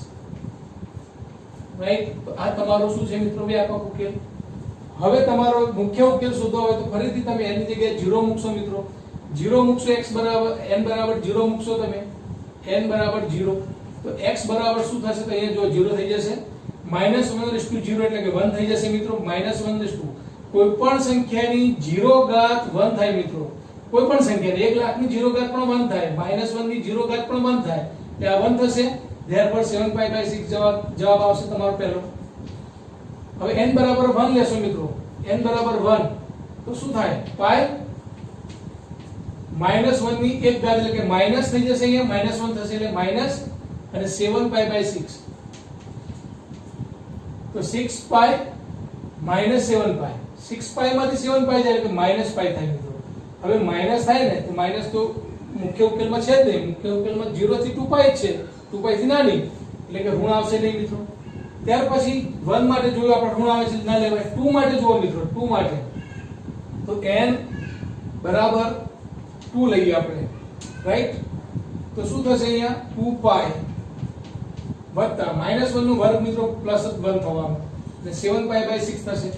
રાઈટ? તો આ તમારો શું છે મિત્રો? વ્યાપક ઉકેલ. હવે તમારો મુખ્ય ઉકેલ શોધવો હોય તો ફરીથી તમે n ની જગ્યાએ 0 મૂકશો મિત્રો. 0 મૂકશો, x બરાબર n બરાબર 0 મૂકશો તમે, n બરાબર 0. તો x બરાબર શું થશે? તો અહીંયા જો 0 થઈ જશે. -1/0 એટલે કે 1 થઈ જશે મિત્રો. -1/2 કોઈ પણ સંખ્યાની 0 ઘાત 1 થાય મિત્રો. કોઈ પણ સંખ્યાની 1 લાખ ની 0 ઘાત પણ 1 થાય, -1 ની 0 ઘાત પણ 1 થાય, એટલે આ 1 થશે. therefore 7 પાઈ બાય 6 જવાબ આવશે તમારો પહેલો. હવે n બરાબર 1 લેશો મિત્રો. n બરાબર 1 તો શું થાય? પાઈ -1 ની 1 ઘાત એટલે કે માઈનસ થઈ જશે, અહીંયા -1 થશે એટલે માઈનસ અને 7 પાઈ બાય 6. તો 6 પાઈ -7 પાઈ, 6 પાઈ માંથી 7 પાઈ જાય એટલે માઈનસ પાઈ થાય મિત્રો. હવે માઈનસ થાય ને તો માઈનસ તો મુખ્ય ઉકેલમાં છે જ નહીં. મુખ્ય ઉકેલમાં 0 થી 2 પાઈ જ છે, 2 પાઈ થી નાની, એટલે કે ઋણ આવશે નહીં મિત્રો. ત્યાર પછી 1 માટે જોયું આપણે ઋણ આવે છે ના લેવાય. 2 માટે જુઓ મિત્રો, 2 માટે તો n બરાબર 2 લઈએ આપણે, રાઈટ? તો શું થશે અહીંયા 2 પાઈ વત્તા -1 નો વર્ગ મિત્રો પ્લસ 1 થવાનો એટલે 7 પાઈ બાય 6 થશે.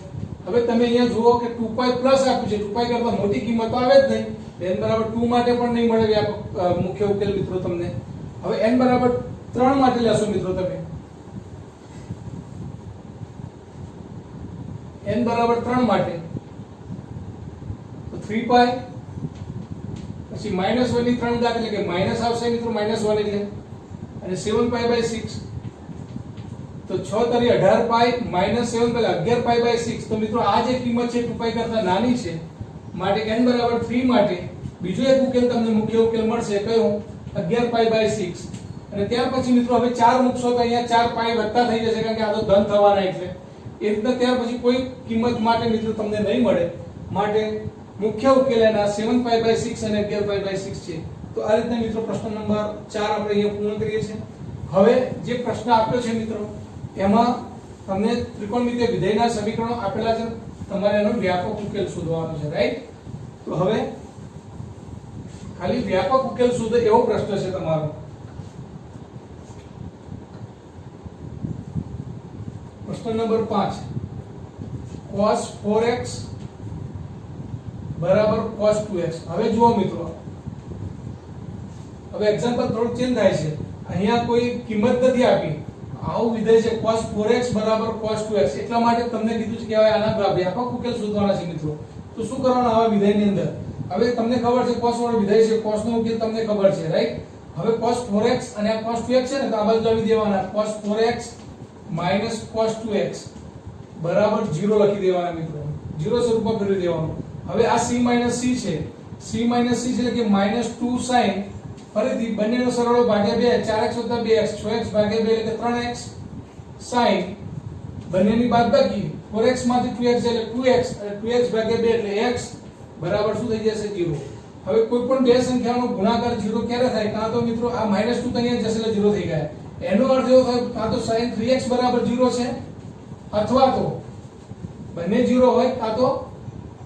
હવે તમે અહીંયા જુઓ કે 2 પાઈ પ્લસ આપ્યું છે, 2 પાઈ કરતા મોટી કિંમત તો આવે જ નહીં, n બરાબર 2 માટે પણ નહીં મળે મુખ્ય ઉકેલ મિત્રો તમને. હવે n બરાબર 3 માટે લેશો મિત્રો તમે, n બરાબર 3 માટે તો 3 પાઈ પછી -1 ની 3 ઘાત એટલે કે માઈનસ આવશે મિત્રો, -1 એટલે અને 7 પાઈ બાય 6 તો 6 તરી 18 પાઈ -7 પેલા 11 પાઈ બાય 6. તો મિત્રો આ જે કિંમત છે 2 પાઈ કરતા નાની છે માટે n બરાબર 3 માટે બીજો એક ઉકેલ તમને મુખ્ય ઉકેલ મળશે, કયો 11 પાઈ બાય 6. અને ત્યાર પછી મિત્રો હવે 4 મૂકશો તો અહીંયા 4 પાઈ વત્તા થઈ જશે કારણ કે આ તો ધન થવાના એટલે એ રીતના ત્યાર પછી કોઈ કિંમત માટે મિત્રો તમને નહીં મળે માટે મુખ્ય ઉકેલ એના 7 પાઈ બાય 6 અને 11 પાઈ બાય 6 છે. તો આ રીતના મિત્રો પ્રશ્ન નંબર 4 આપણે અહીંયા પૂર્ણ કરીએ છીએ. હવે જે પ્રશ્ન આપ્યો છે મિત્રો એમાં તમને ત્રિકોણમિતિય વિધેયના સમીકરણો આપેલા છે, તમારે એનો વ્યાપક ઉકેલ શોધવાનો છે, રાઈટ? તો હવે ખાલી વ્યાપક ઉકેલ શોધો એવો પ્રશ્ન છે તમારો. પ્રશ્ન નંબર 5 cos 4x બરાબર cos 2x. હવે જુઓ મિત્રો, હવે એક્ઝામ્પલ થોડું ચેન્જ થાય છે, અહીંયા કોઈ કિંમત નથી આપી, આવું વિધેય છે cos 4x બરાબર cos 2x, એટલા માટે તમને કીધું છે કે હવે આના વ્યાપક ઉકેલ શોધવાના છે મિત્રો. તો શું કરવાનું આવા વિધેયની અંદર? હવે તમને ખબર છે cos વાળો વિધેય છે, cos નો ઉકેલ તમને ખબર છે, રાઈટ? હવે cos 4x અને આ cos 2x છે ને તો આ બાજુ લાવી દેવાના, cos 4x minus cos 2x બરાબર 0 લખી દેવાના મિત્રો, 0 સ્વરૂપમાં ફેરવી દેવાનું. હવે આ c minus c છે, c minus c એટલે કે -2 sin, ફરીથી બંનેનો સરવાળો ભાગ્યા 2, 4x + 2x, 6x ભાગ્યા 2 એટલે કે 3x sin, બંનેની બાદબાકી 4x માંથી 2x એટલે 2x અને 2x ભાગ્યા 2 એટલે x બરાબર શું થઈ જશે 0. હવે કોઈ પણ બે સંખ્યાનો ગુણાકાર 0 ક્યારે થાય? કાં તો મિત્રો આ -2 તો અહીંયા જશે એટલે 0 થઈ ગયા, એનો અર્થ એવો થાય કાં તો sin 3x બરાબર 0 છે અથવા તો બંને 0 હોય, કાં તો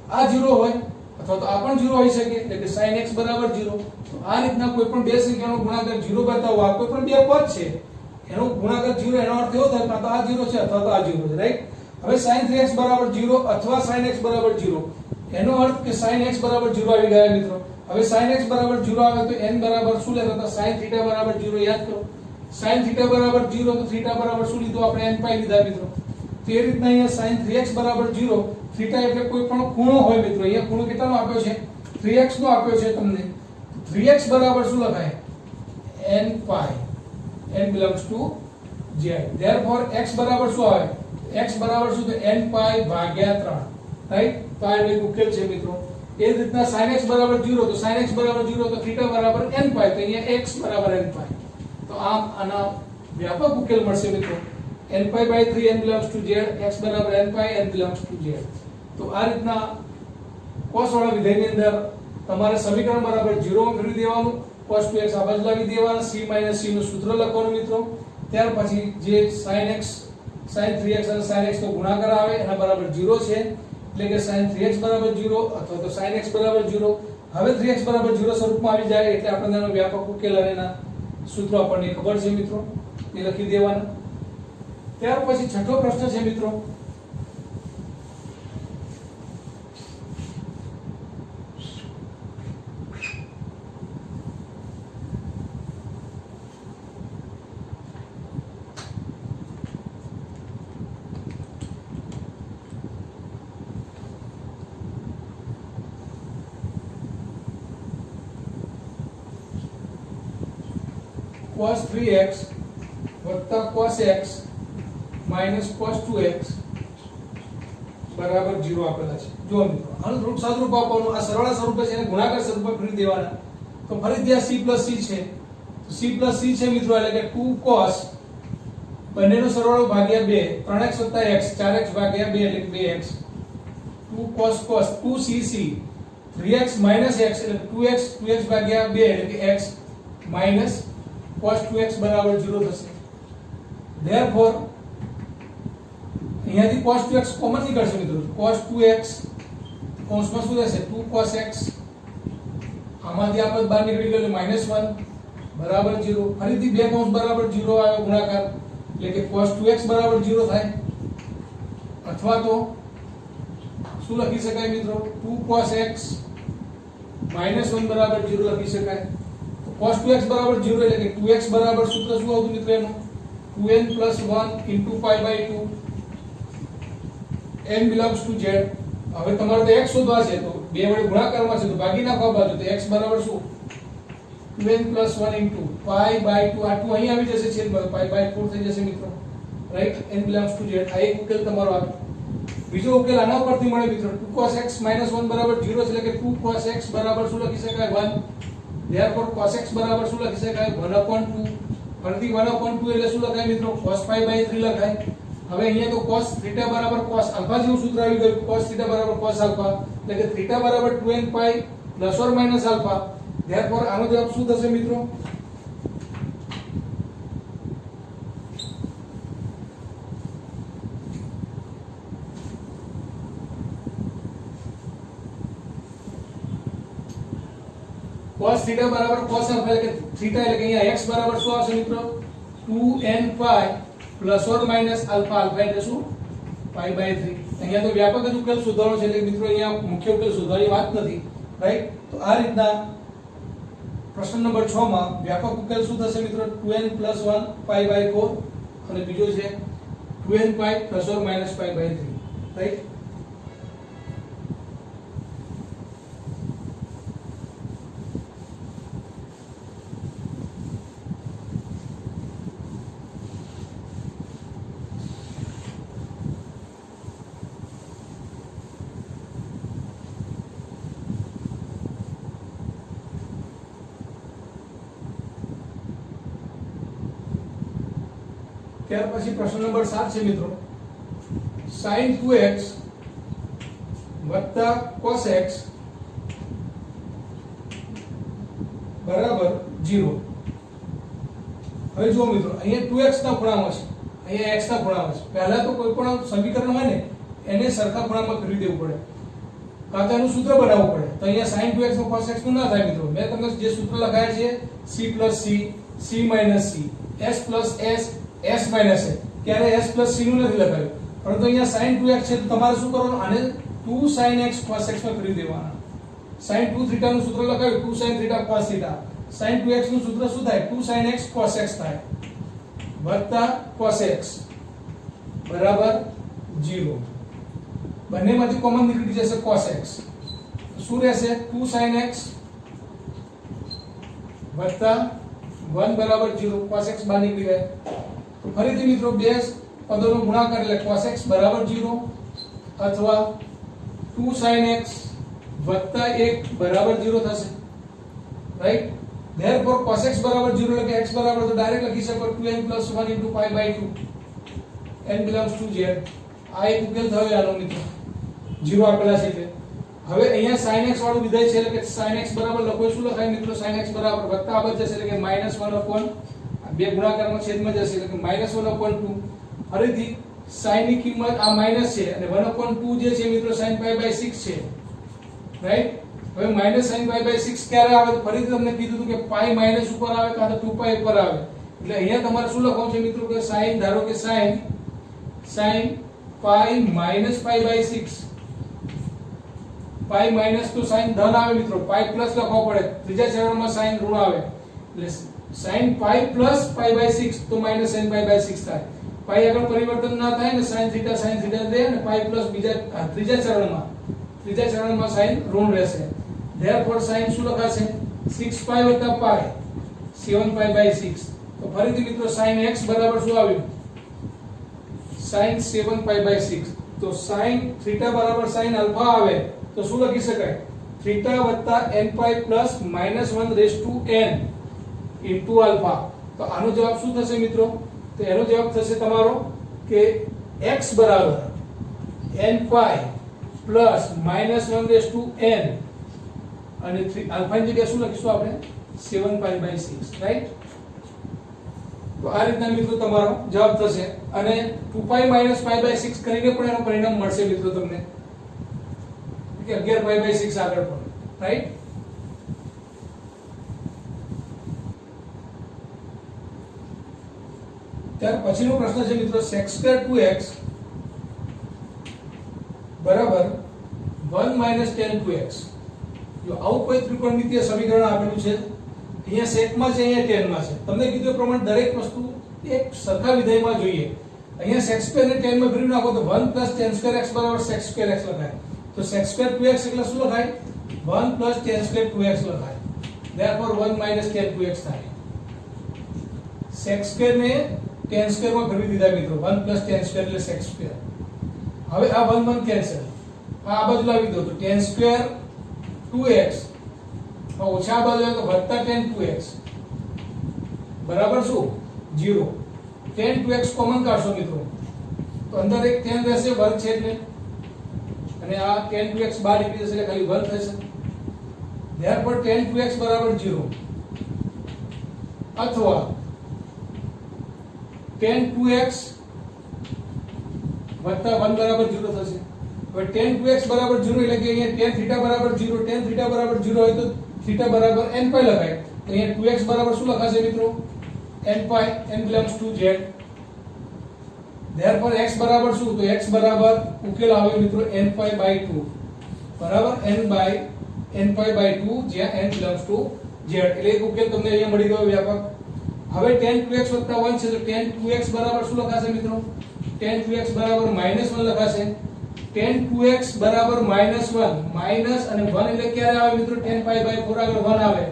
આ 0 હોય અથવા તો આ પણ 0 હોઈ શકે એટલે કે sin x બરાબર 0. તો આ રીતના કોઈ પણ બે સંખ્યાનો ગુણાકાર 0 બતાવો, આ કોઈ પણ બે પદ છે એનો ગુણાકાર 0, એનો અર્થ એવો થાય કાં તો આ 0 છે અથવા તો આ 0 છે, રાઈટ? હવે sin 3x બરાબર 0 અથવા sin x બરાબર 0, એનો અર્થ કે sin x બરાબર 0 આવી ગયા મિત્રો. હવે sin x બરાબર 0 આવે તો n બરાબર શું લેતા હતા? sin θ બરાબર 0 યાદ કરો. sin θ બરાબર 0 તો θ બરાબર શું લીધું આપણે? n પાઈ લીધા મિત્રો. તે રીતના અહીંયા sin 3x બરાબર 0, θ એટલે કોઈ પણ ખૂણો હોય મિત્રો, અહીંયા ખૂણો કેટલાનો આપ્યો છે? 3x નો આપ્યો છે તમને. 3x બરાબર શું લખાય? n pi, n belongs to z. therefore x બરાબર શું આવે? x બરાબર શું? તો n પાઈ ભાગ્યા 3, રાઈટ? તો આ એક ઉકેલ છે મિત્રો. એ જ રીતના sin x બરાબર 0, તો sin x બરાબર 0 તો θ બરાબર n પાઈ, તો અહીંયા x બરાબર n પાઈ. તો આમ આના વ્યાપક ઉકેલ મળશે મિત્રો, n pi by 3 n belongs to z, x બરાબર n pi, n belongs to z. તો આ રીતના cos વાળા વિધેયની અંદર તમારે સમીકરણ બરાબર 0 માં ફેરવી દેવાનું, cos 2x આ બાજુ લાવી દેવાના, c c નું સૂત્ર લખવાનું મિત્રો. ત્યાર પછી જે sin 3x અને sin x નો ગુણાકાર આવે એના બરાબર 0 છે એટલે કે sin 3x બરાબર 0 અથવા તો sin x બરાબર 0. હવે 3x બરાબર 0 સ્વરૂપમાં આવી જાય એટલે આપણને આનો વ્યાપક ઉકેલ અને એના સૂત્રો આપણને ખબર છે મિત્રો, એ લખી દેવાના. ત્યાર પછી છઠ્ઠો પ્રશ્ન છે મિત્રો, cos 3x વત્તા cos x minus cos 2x બરાબર 0 આપેલા છે. જો મિત્રો આનું થોડું સાદુરૂપ આપવાનું, આ સરવાળા સ્વરૂપે છે એને ગુણાકાર સ્વરૂપે ફેરવી દેવાના. તો ફરીથી આ c plus c છે, તો c plus c છે મિત્રો એટલે કે 2 cos, બંનેનો સરવાળો ભાગ્યા 2, 3x + x, 4x ભાગ્યા 2 એટલે કે 2x, 2 cos 2cc, 3x minus x એટલે 2x, 2x ભાગ્યા 2 એટલે કે x minus cos 2x બરાબર 0 થશે. therefore અહીંયાથી cos 2x કોમન નીકળશે મિત્રો, cos 2x કૌંસમાં શું રહેશે? 2 cos x, આમાંથી આ પદ બહાર નીકળી ગયું એટલે -1, બરાબર 0 ફરીથી બે કૌંસ બરાબર 0 આવ્યો ગુણાકાર એટલે કે cos 2x બરાબર 0 થાય અથવા તો શું લખી શકાય મિત્રો 2 cos x -1 બરાબર 0 લખી શકાય તો cos 2x બરાબર 0 એટલે કે 2x બરાબર સૂત્ર શું આવતું મિત્રો એનું 2n + 1 * π/2 n belongs to z હવે તમારે તો x શોધવા છે તો બે વડે ગુણાકારમાં છે તો ભાગી નાખો બાજુ તો x બરાબર શું 2n + 1 * π/2 આ 2 અહીં આવી જશે છેદમાં π/4 થઈ જશે મિત્રો right n belongs to z આ એક ઉકેલ તમારો આવે બીજો ઉકેલ આના પરથી મળે મિત્રો 2 cos x - 1 બરાબર 0 એટલે કે 2 cos x બરાબર શું લખી શકાય 1 therefore cos x બરાબર શું લખી શકાય 1/2 ફરીથી 1/2 એટલે શું લખાય મિત્રો cos π/3 લખાય હવે અહીંયા તો cos θ બરાબર cos α જેવું સૂત્ર આવી ગયું cos θ બરાબર cos α એટલે કે θ બરાબર 2n π ± α therefore આનો જવાબ શું થશે મિત્રો cos θ બરાબર cos α એટલે કે θ એટલે કે અહીંયા x બરાબર શું આવશે મિત્રો 2n π ± α એટલે શું π/3 અહીંયા તો વ્યાપક જ ઉકેલ શોધવાનો છે એટલે મિત્રો અહીંયા મુખ્ય ઉકેલ શોધવાની વાત નથી રાઈટ તો આ રીતના પ્રશ્ન નંબર 6 માં વ્યાપક ઉકેલ શું થશે મિત્રો 2n + 1 π/4 અને બીજો છે 2n π ± π/3 રાઈટ ત્યાર પછી પ્રશ્ન નંબર 7 છે મિત્રો sin 2x cos x બરાબર 0 હવે જુઓ મિત્રો અહીંયા 2x ના ખૂણામાં છે અહીંયા x ના ખૂણામાં છે પહેલા તો કોઈ પણ સમીકરણ હોય ને એને સરખા ખૂણામાં ફેરવી દેવું પડે કાં તો એનું સૂત્ર બનાવવું પડે તો અહીંયા sin 2x નો cos x નું ના થાય મિત્રો મેં તમને જે સૂત્ર લખાયા છે c + c c - c s + s s - a ક્યારે s + c નું નથી લખાયું પરંતુ અહીંયા sin 2x છે તો તમારે શું કરવાનું આને 2 sin x cos x માં ફેરવી દેવાના sin 2 θ નું સૂત્ર લખાયું 2 sin θ cos θ sin 2x નું સૂત્ર શું થાય 2 sin x cos x થાય વત્તા cos x બરાબર 0 બંનેમાંથી કોમન નીકળી જશે cos x શું રહેશે 2 sin x વત્તા 1 બરાબર 0 cos x બહાર નીકળી જાય તો ફરીથી મિત્રો બે પદોનો ગુણાકાર એટલે cos x બરાબર 0 અથવા 2 sin x વત્તા 1 બરાબર 0 થશે રાઈટ therefore cos x બરાબર 0 એટલે કે x બરાબર તો ડાયરેક્ટ લખી શકો 2n + 1 * π/2 n belongs to z આ એક ઉકેલ થયો આનો મિત્રો 0 આપેલા છે એટલે હવે અહીંયા sin x વાળું વિધેય છે એટલે કે sin x બરાબર લખો શું લખાય મિત્રો sin x બરાબર વત્તા આ બચશે એટલે કે -1 બે ગુણાકારમાં છેદમાં જશે એટલે કે -1/2 ફરીથી sin ની કિંમત આ માઈનસ છે અને 1/2 જે છે મિત્રો sin π/6 છે રાઈટ હવે sin π/6 ક્યારે આવે તો ફરીથી તમને કીધું હતું કે પાઈ માઈનસ ઉપર આવે કાં તો 2π ઉપર આવે એટલે અહીંયા તમારે શું લખવાનું છે મિત્રો કે sin ધારો કે sin પાઈ -π/6 પાઈ માઈનસ તો sin ધન આવે મિત્રો પાઈ પ્લસ લખવો પડે ત્રીજા ચરણમાં sin ઋણ આવે એટલે sin પાઈ પ્લસ π/6 તો sin π/6 થાય પાઈ આગળ પરિવર્તન ના થાય ને sin θ રહે અને પાઈ પ્લસ ત્રીજા ચરણમાં sin ઋણ રહેશે therefore sin શું લખાશે 6π + પાઈ 7π/6 તો ફરીથી મિત્રો sin x બરાબર શું આવ્યું sin 7π/6 તો sin θ બરાબર sin α આવે તો શું લખી શકાય θ + nπ + -1/n into alpha તો આનો જવાબ શું થશે મિત્રો તો એનો જવાબ થશે તમારો કે x બરાબર nπ + -1/n અને આલ્ફા ની જગ્યાએ શું લખીશું આપણે 7π/6 રાઈટ તો આ રીતના મિત્રો તમારો જવાબ થશે અને 2π - π/6 કરીને પણ એનું પરિણામ મળશે મિત્રો તમને કે 11π/6 આગળ પણ રાઈટ ત્યાર પછીનો પ્રશ્ન છે મિત્રો sec² 2x બરાબર 1 - tan 2x. જો આવું કોઈ ત્રિકોણમિતિય સમીકરણ આપેલું છે, અહીંયા sec માં છે, અહીંયા tan માં છે. તમને કીધું પ્રમાણે દરેક વસ્તુ એક સરખા વિધેયમાં જોઈએ. અહીંયા sec² ને tan માં ફેરવી નાખો તો 1 + tan² x બરાબર sec² x લખાય. તો sec² 2x એટલે શું લખાય? 1 + tan² 2x લખાય. therefore 1 - tan 2x થાય. sec² ને tan² માં ફેરવી દીધા મિત્રો. 1 + tan² એટલે sec². હવે આ 1 1 કેન્સલ. આ બાજુ લાવી દો તો tan² 2x ઓછા બાજુ આવે તો વત્તા tan 2x બરાબર શું? 0. tan 2x કોમન કાઢશો મિત્રો તો અંદર એક tan રહેશે, વર્ગ છે એટલે, અને આ tan 2x બહાર નીકળી જશે એટલે ખાલી વર્ગ થશે. therefore tan 2x બરાબર 0 અથવા tan 2x વત્તા 1 બરાબર 0 થશે. હવે tan 2x બરાબર 0 એટલે કે અહીંયા tan θ બરાબર 0, tan θ બરાબર 0 હોય તો θ બરાબર n π લખાય. તો અહીંયા 2x બરાબર શું લખાશે મિત્રો? n π, n belongs to z. therefore x બરાબર શું? તો x બરાબર ઉકેલ આવ્યો મિત્રો n π / 2 બરાબર n π / 2 જ્યાં n belongs to z. એટલે એક ઉકેલ તમને અહીંયા મળી ગયો વ્યાપક. હવે tan 2x + 1 છે તો tan 2x બરાબર શું લખાશે મિત્રો? tan 2x બરાબર -1 લખાશે. tan 2x બરાબર -1, માઈનસ અને 1 એટલે ક્યારે આવે મિત્રો? tan π / 4 આગળ 1 આવે.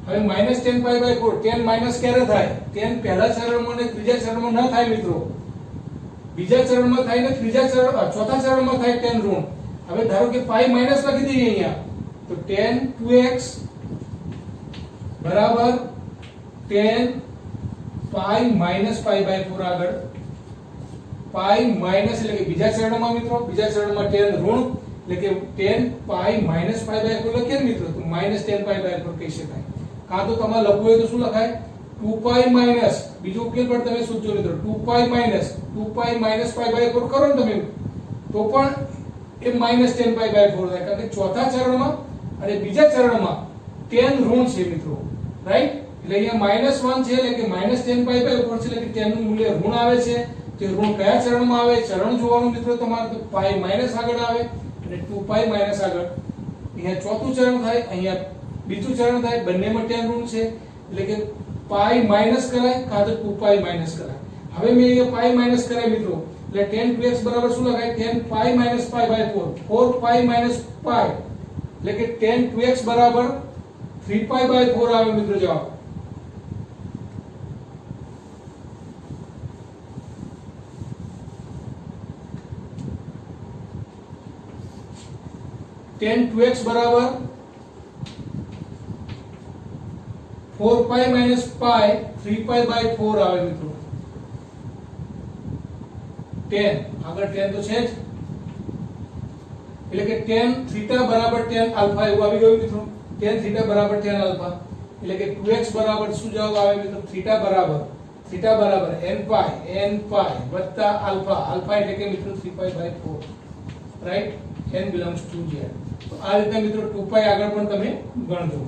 હવે -tan π / 4, tan માઈનસ ક્યારે થાય? tan પહેલા ચરણમાં અને ત્રીજા ચરણમાં ન થાય મિત્રો. બીજા ચરણમાં થાય ને ચોથા ચરણમાં થાય tan ઋણ. હવે ધારો કે π માઈનસ લખી દઈએ અહીંયા તો tan 2x બરાબર tan π - π / 4 આગળ π માઈનસ એટલે કે બીજા ચરણમાં મિત્રો, બીજા ચરણમાં tan ઋણ એટલે કે tan π - π / 4 લખીએ મિત્રો તો -tan π / 4 કહી શકાય. કાં તો તમારે લખવું હોય તો શું લખાય? 2π માઈનસ, બીજો ઉકેલ પણ તમે સૂચવો મિત્રો, 2π માઈનસ 2π - π / 4 કરો ને તમે તો પણ એ -tan π / 4 થાય. કારણ કે ચોથા ચરણમાં અને બીજા ચરણમાં tan ઋણ છે મિત્રો, રાઈટ? એટલે અહીંયા -1 છે એટલે કે -tan π / 4 છે એટલે કે tan નું મૂલ્ય ઋણ આવે છે. તે ઋણ કયા ચરણમાં આવે? ચરણ જોવાનું મિત્રો તમારે. તો π માઈનસ આગળ આવે અને 2π માઈનસ આગળ. અહીંયા ચોથું ચરણ થાય, અહીંયા બીજું ચરણ થાય, બંનેમાં tan ઋણ છે એટલે કે π માઈનસ કરાય કાં તો 2π માઈનસ કરાય. હવે મેં અહીંયા π માઈનસ કરાય મિત્રો એટલે tan 2x બરાબર શું લખાય? tan π - π / 4, 4π - π એટલે કે tan 2x બરાબર 3π / 4 આવે મિત્રો જવાબ. tan 2x બરાબર 4π - π 3π / 4 આવે મિત્રો. tan આગળ tan તો છે જ એટલે કે tan θ બરાબર tan આલ્ફા એવું આવી ગયું મિત્રો. tan θ બરાબર tan આલ્ફા એટલે કે 2x બરાબર શું જવાબ આવે મિત્રો? θ બરાબર n π વત્તા આલ્ફા. આલ્ફા એટલે કે મિત્રો 3π / 4, right? n belongs to z. તો આ રીતે મિત્રો 2π આગળ પણ તમે ગણજો.